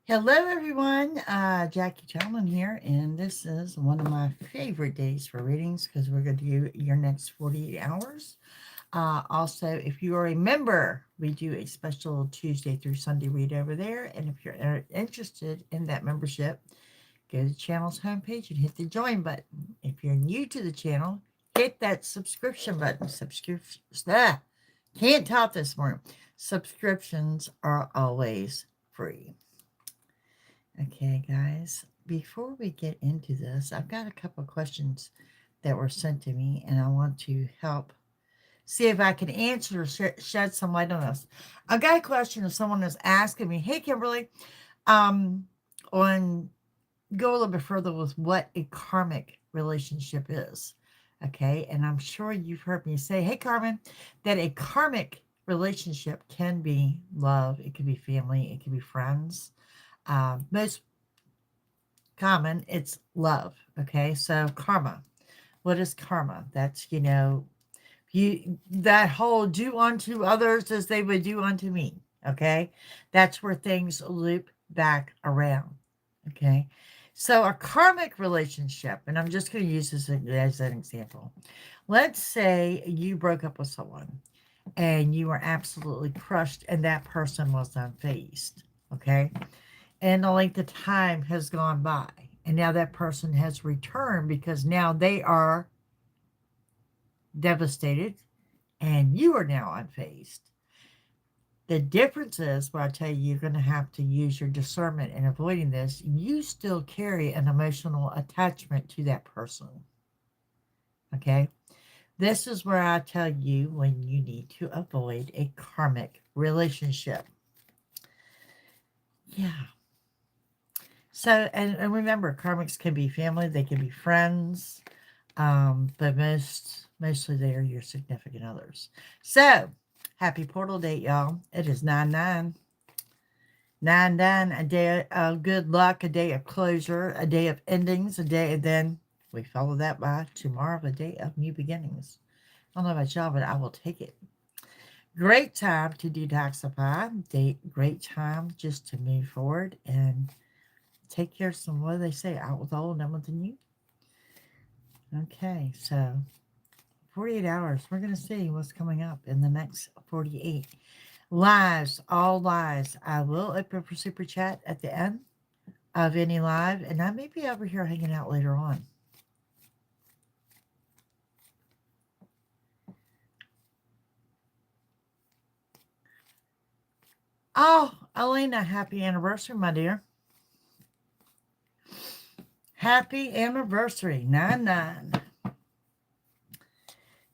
Hello, everyone. Jackie-Tomlin here, and this is one of my favorite days for readings because we're going to do your next 48 hours. Also, if you are a member, we do a special Tuesday through Sunday read over there. And if you're interested in that membership, go to the channel's homepage and hit the join button. If you're new to the channel, hit that subscription button. Can't talk this morning. Subscriptions are always free. Okay, guys, before we get into this, I've got a couple of questions that were sent to me, and I want to help see if I can answer or shed some light on this. I got a question if someone is asking me, hey, Kimberly, um, on go a little bit further with what a karmic relationship is. Okay, and I'm sure you've heard me say, hey, Carmen, that a karmic relationship can be love, it can be family, it can be friends. Most common, it's love. Okay, so karma. What is karma? That's, you that whole do unto others as they would do unto me. Okay, that's where things loop back around. Okay, so a karmic relationship, and I'm just going to use this as an example. Let's say you broke up with someone and you were absolutely crushed, and that person was unfazed. Okay, and the length of time has gone by. And now that person has returned because now they are devastated and you are now unfazed. The difference is, where I tell you, you're going to have to use your discernment in avoiding this. You still carry an emotional attachment to that person. Okay? This is where I tell you when you need to avoid a karmic relationship. Yeah. So, and remember, karmics can be family, they can be friends, but mostly they are your significant others. So, happy portal date, y'all. It is 9/9. 9/9, a day of good luck, a day of closure, a day of endings, a day, and then we follow that by tomorrow, a day of new beginnings. I don't know about y'all, but I will take it. Great time to detoxify. Great time just to move forward and take care of some, what do they say, out with the old and in with the new. Okay, so 48 hours. We're going to see what's coming up in the next 48. Lives, all lives. I will open for super chat at the end of any live, and I may be over here hanging out later on. Oh, Elena, happy anniversary, my dear. Happy anniversary, 9/9.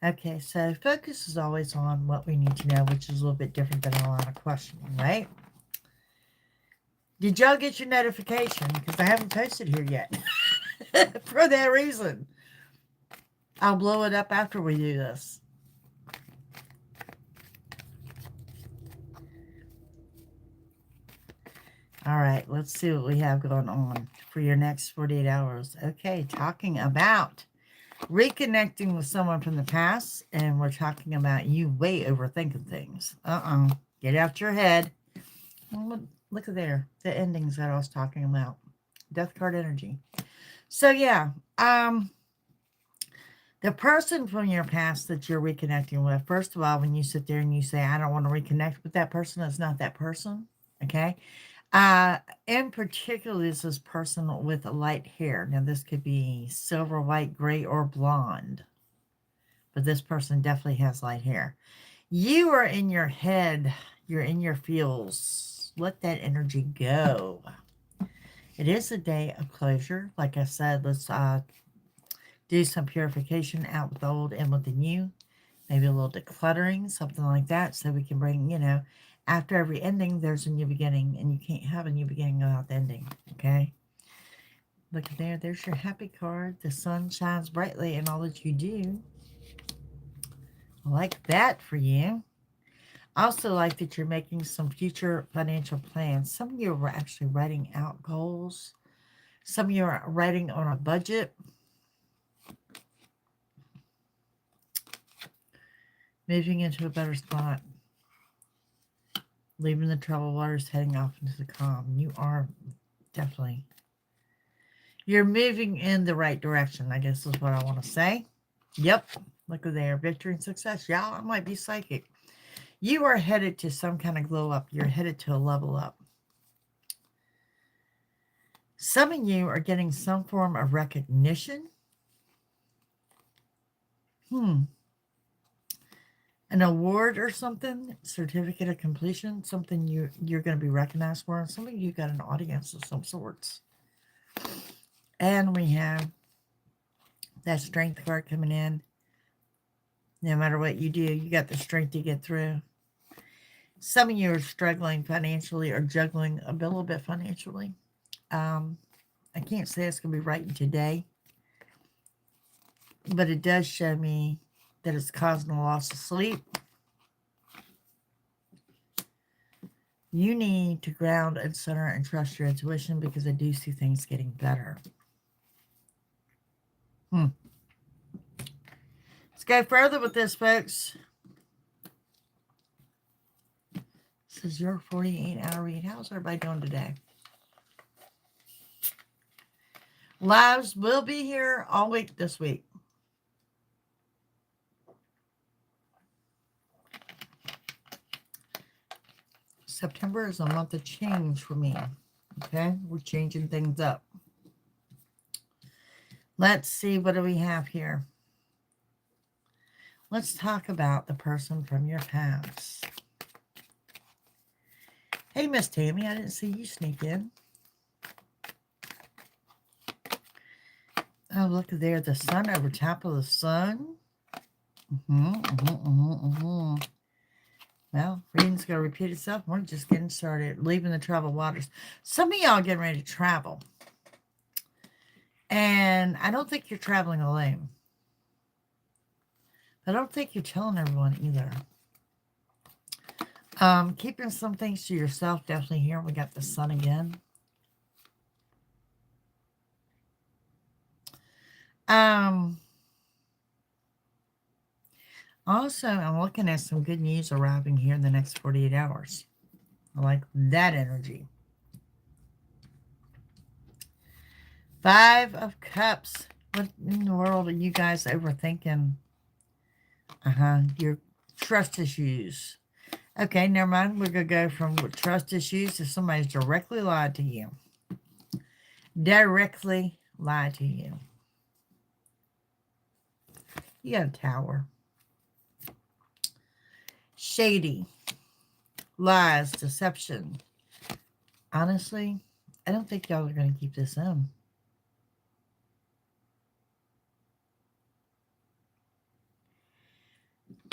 Okay, so focus is always on what we need to know, which is a little bit different than a lot of questioning, right? Did y'all get your notification? Because I haven't posted here yet. For that reason. I'll blow it up after we do this. All right, let's see what we have going on for your next 48 hours. Okay, talking about reconnecting with someone from the past, and we're talking about you way overthinking things. Get out your head. Look at there, the endings that I was talking about. Death card energy. So yeah, the person from your past that you're reconnecting with, first of all, when you sit there and you say, I don't want to reconnect with that person, it's not that person. Okay. In particular, this is person with light hair. Now, this could be silver, white, gray, or blonde. But this person definitely has light hair. You are in your head. You're in your feels. Let that energy go. It is a day of closure. Like I said, let's do some purification out with the old and with the new. Maybe a little decluttering, something like that, so we can bring, after every ending, there's a new beginning, and you can't have a new beginning without the ending, okay? Look at there. There's your happy card. The sun shines brightly in all that you do. I like that for you. I also like that you're making some future financial plans. Some of you are actually writing out goals. Some of you are writing on a budget. Moving into a better spot. Leaving the troubled waters, heading off into the calm. You are definitely, you're moving in the right direction, I guess is what I want to say. Yep. Look at there. Victory and success. Yeah, I might be psychic. You are headed to some kind of glow up. You're headed to a level up. Some of you are getting some form of recognition. An award or something, certificate of completion, something you're going to be recognized for, and something you got an audience of some sorts. And we have that strength card coming in. No matter what you do, you got the strength to get through. Some of you are struggling financially or juggling a little bit financially. I can't say it's going to be right today, but it does show me that it's causing a loss of sleep. You need to ground and center and trust your intuition because I do see things getting better. Let's go further with this, folks. This is your 48-hour read. How's everybody doing today? Lives will be here all week this week. September is a month of change for me. Okay, we're changing things up. Let's see, what do we have here? Let's talk about the person from your past. Hey, Miss Tammy, I didn't see you sneak in. Oh, look there, the sun over top of the sun. Well, reading's going to repeat itself. We're just getting started, leaving the troubled waters. Some of y'all getting ready to travel. And I don't think you're traveling alone. I don't think you're telling everyone either. Keeping some things to yourself, definitely here. We got the sun again. Also, I'm looking at some good news arriving here in the next 48 hours. I like that energy. 5 of Cups. What in the world are you guys overthinking? Your trust issues. Okay, never mind. We're going to go from trust issues to somebody's directly lied to you. Directly lied to you. You got a Tower. Shady. Lies. Deception. Honestly, I don't think y'all are going to keep this in.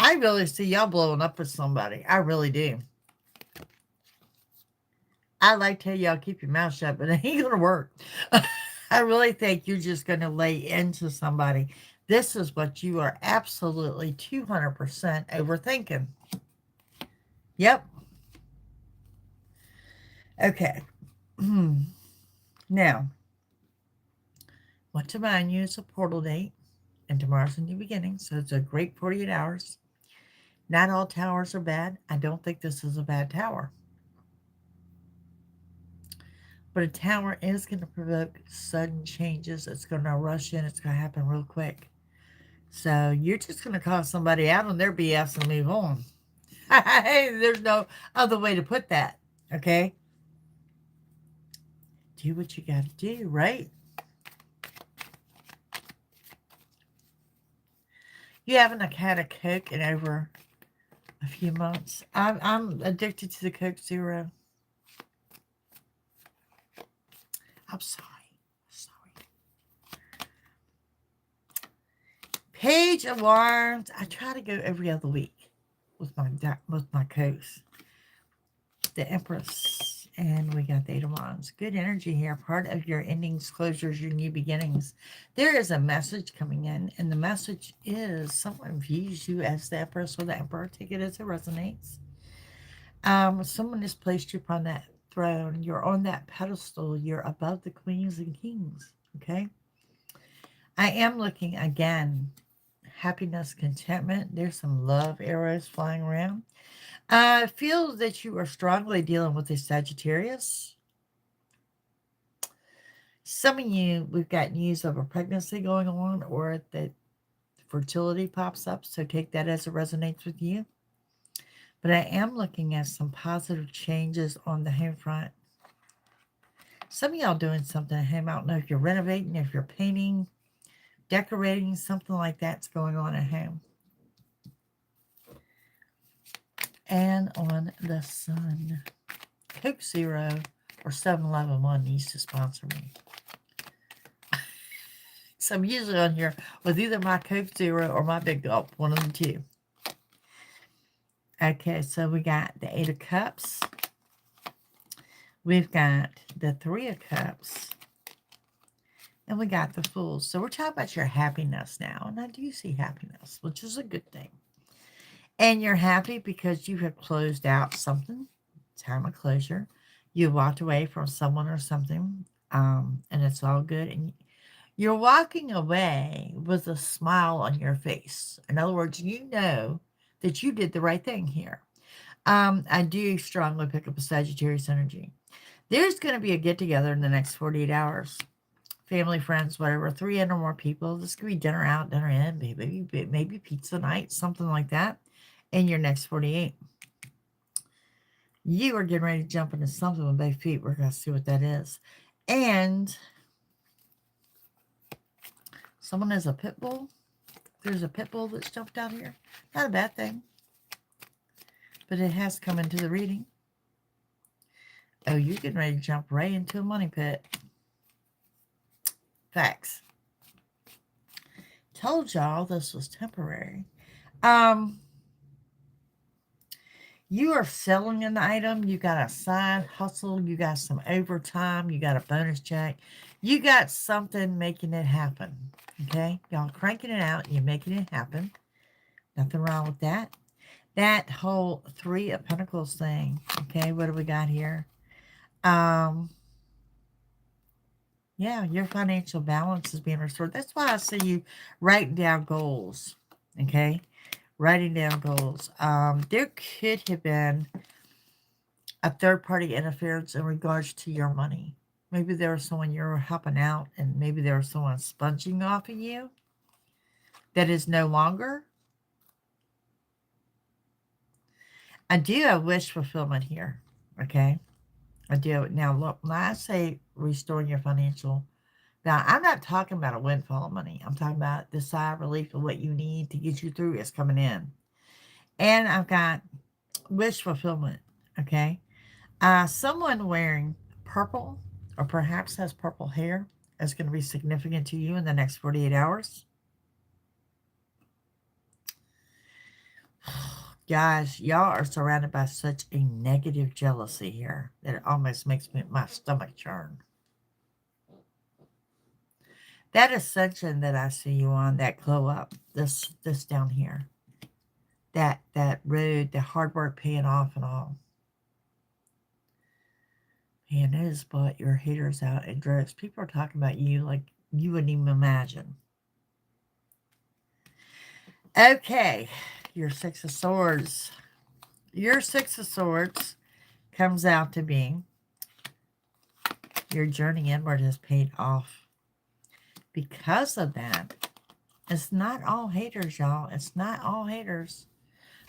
I really see y'all blowing up with somebody. I really do. I like to tell y'all keep your mouth shut, but it ain't going to work. I really think you're just going to lay into somebody. This is what you are absolutely 200% overthinking. Yep. Okay. Now, what to mind you is a portal date, and tomorrow's a new beginning, so it's a great 48 hours. Not all towers are bad. I don't think this is a bad tower. But a tower is going to provoke sudden changes. It's going to rush in. It's going to happen real quick. So you're just going to call somebody out on their BS and move on. There's no other way to put that. Okay? Do what you got to do, right? You haven't had a Coke in over a few months. I'm addicted to the Coke Zero. I'm sorry. Page of Wands. I try to go every other week with my Cokes. The Empress. And we got the 8 of Wands. Good energy here. Part of your endings, closures, your new beginnings. There is a message coming in. And the message is someone views you as the Empress or the Emperor. Take it as it resonates. Someone has placed you upon that throne. You're on that pedestal. You're above the queens and kings. Okay? I am looking again happiness, contentment. There's some love arrows flying around. I feel that you are strongly dealing with a Sagittarius. Some of you, we've got news of a pregnancy going on or that fertility pops up. So take that as it resonates with you. But I am looking at some positive changes on the home front. Some of y'all doing something at home. I don't know if you're renovating, if you're painting, decorating, something like that's going on at home. And on the sun, Coke Zero or 7-Eleven one needs to sponsor me. So I'm usually on here with either my Coke Zero or my Big Gulp, one of the two. Okay, so we got the 8 of Cups. We've got the 3 of Cups. And we got the Fool. So we're talking about your happiness now. And I do see happiness, which is a good thing. And you're happy because you have closed out something. Time of closure. You walked away from someone or something. And it's all good. And you're walking away with a smile on your face. In other words, you know that you did the right thing here. I do strongly pick up a Sagittarius energy. There's going to be a get-together in the next 48 hours. Family, friends, whatever, 3 or more people. This could be dinner out, dinner in, maybe pizza night, something like that, in your next 48. You are getting ready to jump into something with both feet. We're going to see what that is. And someone has a pit bull. There's a pit bull that's jumped out here. Not a bad thing. But it has come into the reading. Oh, you're getting ready to jump right into a money pit. Facts. Told y'all this was temporary. You are selling an item. You got a side hustle. You got some overtime. You got a bonus check. You got something making it happen. Okay? Y'all cranking it out. You're making it happen. Nothing wrong with that. That whole 3 of Pentacles thing. Okay, what do we got here? Yeah, your financial balance is being restored. That's why I see you writing down goals. Okay? Writing down goals. There could have been a third-party interference in regards to your money. Maybe there was someone you were helping out, and maybe there was someone sponging off of you that is no longer. I do have wish fulfillment here, okay? I do. Now, look, when I say restoring your financial, now I'm not talking about a windfall of money. I'm talking about the sigh of relief of what you need to get you through is coming in. And I've got wish fulfillment, okay? Someone wearing purple or perhaps has purple hair is going to be significant to you in the next 48 hours. Guys, y'all are surrounded by such a negative jealousy here that it almost makes my stomach churn. That ascension that I see you on, that glow up, this down here, that road, the hard work paying off and all. Man, it has brought your haters out in droves. People are talking about you like you wouldn't even imagine. Okay, your 6 of Swords. Your 6 of Swords comes out to being your journey inward has paid off. Because of that, it's not all haters, y'all. It's not all haters.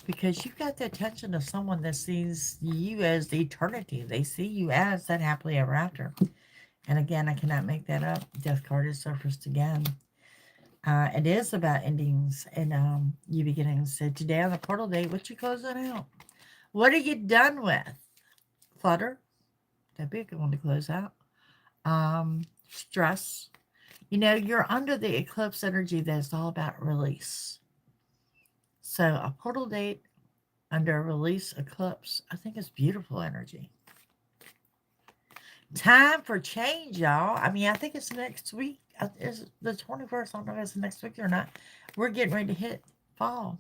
Because you've got the attention of someone that sees you as the eternity. They see you as that happily ever after. And again, I cannot make that up. Death card is surfaced again. It is about endings and new beginnings. So today on the portal date, what you closing out? What are you done with? Clutter. That'd be a good one to close out. Stress. You know, you're under the eclipse energy that's all about release. So a portal date under a release eclipse, I think it's beautiful energy. Time for change, y'all. I mean, I think it's next week. Is the 21st? I don't know if it's next week or not. We're getting ready to hit fall.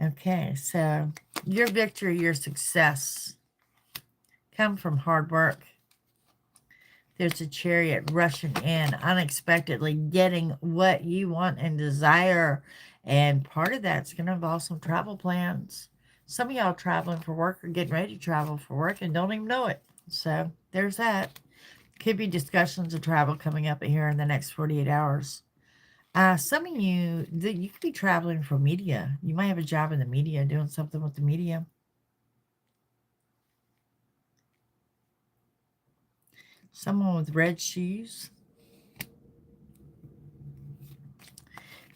Okay, so your victory, your success come from hard work. There's a chariot rushing in, unexpectedly getting what you want and desire. And part of that's going to involve some travel plans. Some of y'all traveling for work or getting ready to travel for work and don't even know it. So there's that. Could be discussions of travel coming up here in the next 48 hours. Some of you, you could be traveling for media. You might have a job in the media, doing something with the media. Someone with red shoes.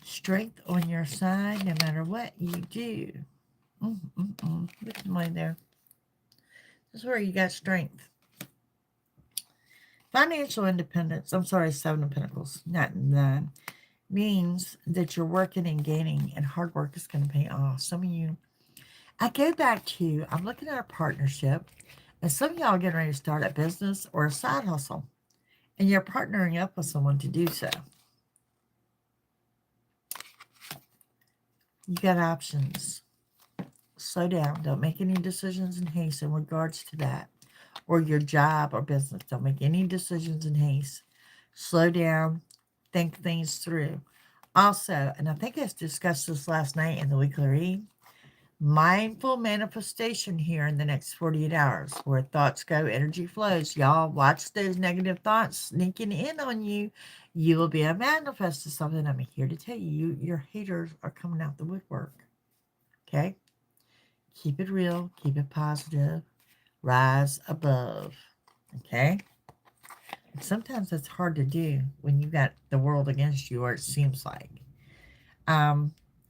Strength on your side no matter what you do. Look at the money there. This is where you got strength. Financial independence. I'm sorry, Seven of Pentacles, not 9. Means that you're working and gaining, and hard work is going to pay off. Some of you, I go back to, I'm looking at a partnership, and some of y'all are getting ready to start a business or a side hustle, and you're partnering up with someone to do so. You got options. Slow down. Don't make any decisions in haste in regards to that, or your job or business. Don't make any decisions in haste. Slow down. Think things through. Also, and I think I discussed this last night in the weekly read, mindful manifestation here in the next 48 hours. Where thoughts go, energy flows. Y'all watch those negative thoughts sneaking in on you. You will be a manifest of something. I'm here to tell you, your haters are coming out the woodwork. Okay? Keep it real. Keep it positive. Rise above. Okay? Sometimes it's hard to do when you've got the world against you, or it seems like.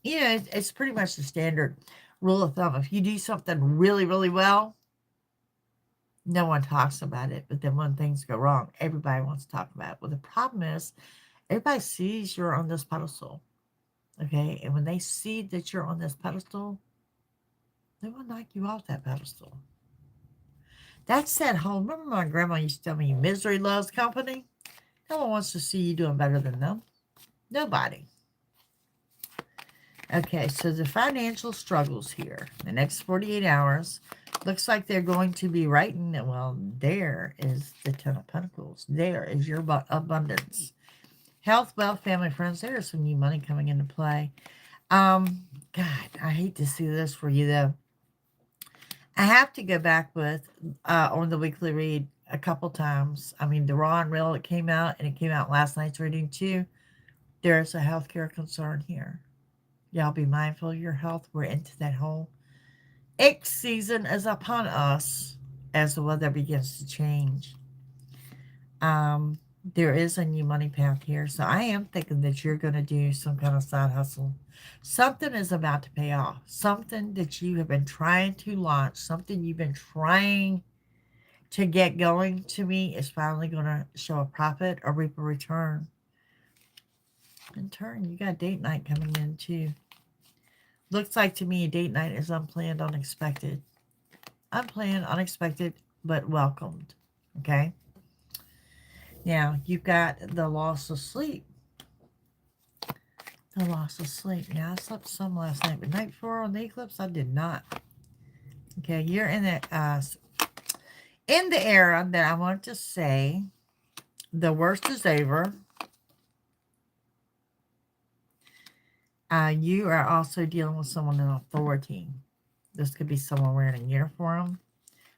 It's pretty much the standard rule of thumb. If you do something really, really well, no one talks about it. But then when things go wrong, everybody wants to talk about it. Well, the problem is everybody sees you're on this pedestal. Okay? And when they see that you're on this pedestal, they will knock you off that pedestal. That's that whole, remember my grandma used to tell me, misery loves company? No one wants to see you doing better than them. Nobody. Okay, so the financial struggles here, the next 48 hours, looks like they're going to be writing, well, there is the Ten of Pentacles. There is your abundance. Health, wealth, family, friends, there is some new money coming into play. God, I hate to see this for you, though. I have to go back with, on the weekly read a couple times. I mean, the raw and real, it came out, and it came out last night's reading too. There's a healthcare concern here. Y'all be mindful of your health. We're into that whole ick season is upon us as the weather begins to change. There is a new money path here. So I am thinking that you're going to do some kind of side hustle. Something is about to pay off. Something that you have been trying to launch. Something you've been trying to get going to me is finally going to show a profit or reap a return. In turn, you got date night coming in too. Looks like to me date night is unplanned, unexpected. Unplanned, unexpected, but welcomed. Okay? Now, you've got the loss of sleep. The loss of sleep. Now, I slept some last night, but night before on the eclipse, I did not. Okay, you're in the era that I want to say the worst is over. You are also dealing with someone in authority. This could be someone wearing a uniform,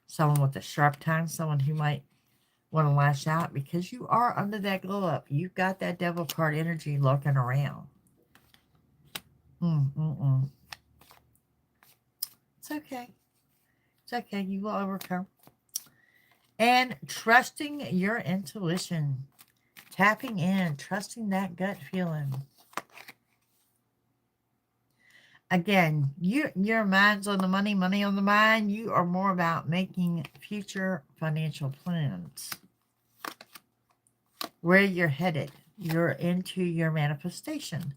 someone with a sharp tongue, someone who might want to lash out because you are under that glow up. You've got that devil card energy lurking around. It's okay. It's okay. You will overcome. And trusting your intuition. Tapping in. Trusting that gut feeling. Again, your mind's on the money, money on the mind. You are more about making future financial plans. Where you're headed. You're into your manifestation.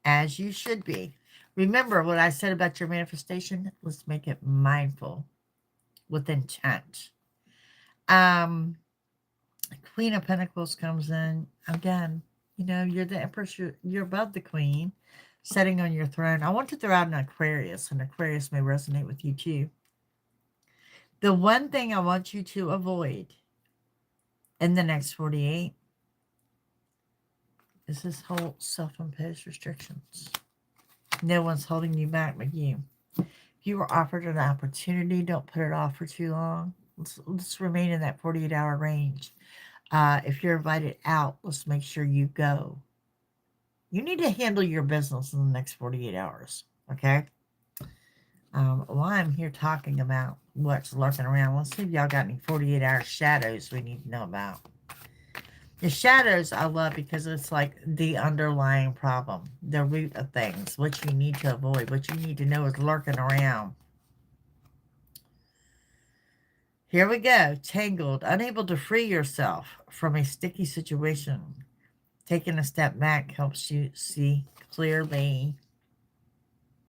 As you should be. Remember what I said about your manifestation? Let's make it mindful. With intent. Queen of Pentacles comes in. Again, you're the Empress. You're above the Queen. Sitting on your throne. I want to throw out an Aquarius, and Aquarius may resonate with you too. The one thing I want you to avoid In the next 48 is this whole self-imposed restrictions. No one's holding you back but you. If you were offered an opportunity, don't put it off for too long. Let's remain in that 48-hour range. If you're invited out, let's make sure you go. You need to handle your business in the next 48 hours, okay? While I'm here talking about what's lurking around, let's see if y'all got any 48-hour shadows we need to know about. The shadows I love because it's like the underlying problem, the root of things, what you need to avoid, what you need to know is lurking around. Here we go. Tangled, unable to free yourself from a sticky situation. Taking a step back helps you see clearly.